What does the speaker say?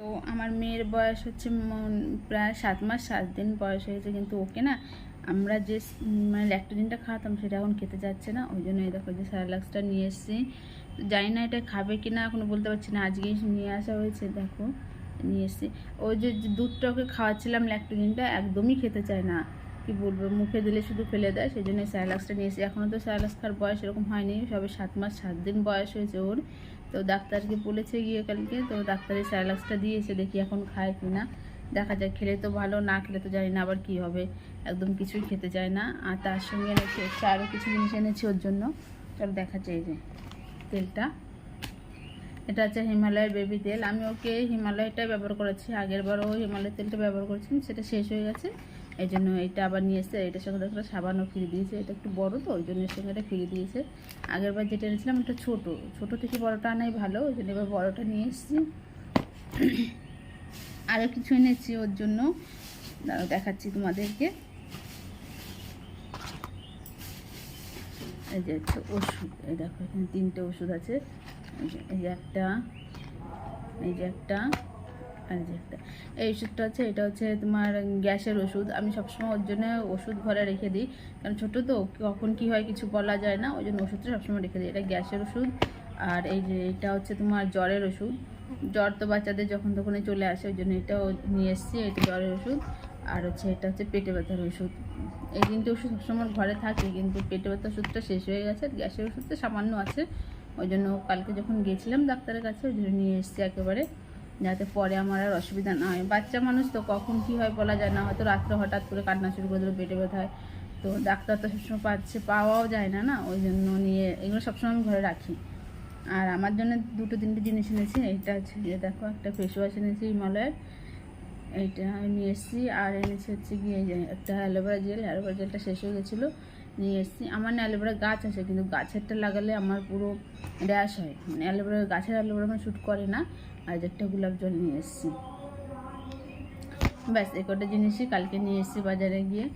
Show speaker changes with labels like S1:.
S1: তো আমার মেয়ের বয়স হচ্ছে প্রায় 7 মাস 7 দিন বয়স হয়েছে, কিন্তু ওকে না আমরা যে মানে ল্যাকটোজেনটা খাওয়াতাম সেটা এখন খেতে যাচ্ছে না। ওই জন্য এই দেখো যে স্যারেলাক্সটা নিয়ে এসেছি। জানি না এটা খাবে কি না এখনও বলতে পারছি না, আজকেই নিয়ে আসা হয়েছে। দেখো নিয়ে এসেছি। ওই যে দুধটা ওকে খাওয়াচ্ছিলাম ল্যাকটোজেনটা একদমই খেতে চায় না, কি বলবো, মুখে দিলে শুধু ফেলে দেয়। সেই জন্য স্যারেলাক্সটা নিয়ে এসেছি। এখনও তো স্যারেলাক্স খাওয়ার বয়স এরকম হয়নি, সবে 7 মাস 7 দিন বয়স হয়েছে ওর। তো ডাক্তারকে বলেছে গিয়ে কালকে, তো ডাক্তারের স্যারেলাক্সটা দিয়েছে, দেখি এখন খায় কি না, দেখা যায়। খেলে তো ভালো, না খেলে তো জানি না আবার কী হবে। একদম কিছুই খেতে চায় না। আর তার সঙ্গে এনেছি একটু আরও কিছু জিনিস এনেছি ওর জন্য। চলো দেখাচ্ছে। এই যে তেলটা, এটা হচ্ছে হিমালয়ের বেবি তেল। আমি ওকে হিমালয়টাই ব্যবহার করেছি, আগের বারও হিমালয়ের তেলটা ব্যবহার করেছিলাম, সেটা শেষ হয়ে গেছে। এই জন্য এটা আবার নিয়ে এসছে। এটার সঙ্গে একটা সাবানও ফিরে দিয়েছে, এটা একটু বড়ো তো ওই জন্য এর সঙ্গে এটা ফিরে দিয়েছে। আগের বার যেটা এনেছিলাম ওটা ছোটো থেকে বড়োটা আনাই ভালো, ওই জন্য এবার বড়োটা নিয়ে এসেছি। আরও কিছু এনেছি ওর জন্য, দেখাচ্ছি তোমাদেরকে। এই যে একটা ওষুধ, এই দেখো এখানে 3টে ওষুধ আছে। এই যে একটা, এই যে একটা, আর যে একটা। এই ওষুধটা হচ্ছে, এটা হচ্ছে তোমার গ্যাসের ওষুধ। আমি সবসময় ওর জন্য ওষুধ ঘরে রেখে দিই, কারণ ছোটো তো কখন কী হয় কিছু বলা যায় না, ওই জন্য ওষুধটা সবসময় রেখে দিই। এটা গ্যাসের ওষুধ। আর এই যে এটা হচ্ছে তোমার জ্বরের ওষুধ। জ্বর তো বাচ্চাদের যখন তখনই চলে আসে, ওই জন্য এটাও নিয়ে এসেছি। এটা জ্বরের ওষুধ। আর হচ্ছে এটা হচ্ছে পেটে ব্যথার ওষুধ। এই 3টে ওষুধ সবসময় ঘরে থাকে, কিন্তু পেটে ব্যথার ওষুধটা শেষ হয়ে গেছে, আর গ্যাসের ওষুধটা সামান্য আছে। ওই জন্য কালকে যখন গেছিলাম ডাক্তারের কাছে, ওই জন্য নিয়ে এসেছি একেবারে, যাতে পরে আমার আর অসুবিধা না হয়। বাচ্চা মানুষ তো কখন কী হয় বলা যায় না, হয়তো রাত্রে হঠাৎ করে কান্না শুরু করে দিল, পেটে ব্যথা হয়। তো ডাক্তার তো সবসময় পাওয়াও যায় না না, ওই জন্য নিয়ে এগুলো সবসময় আমি ঘরে রাখি। আর আমার জন্য 2-3টে জিনিস এনেছি। এইটা হচ্ছে যে দেখো একটা ফেস ওয়াশ এনেছি হিমালয়ের, এইটা নিয়ে এসেছি। আর এনেছি হচ্ছে গিয়ে একটা অ্যালোভেরা জেলটা শেষ হয়ে গেছিলো, নিয়ে এসেছি। আমার না অ্যালোভেরা গাছ আছে, কিন্তু গাছেরটা লাগালে আমার পুরো র্যাশ হয়, মানে গাছের অ্যালোভেরা আমার শ্যুট করে না। আর একটা গোলাপ জল নিয়ে এসেছি। ব্যাস এই কটা জিনিসই কালকে নিয়ে এসেছি বাজারে গিয়ে।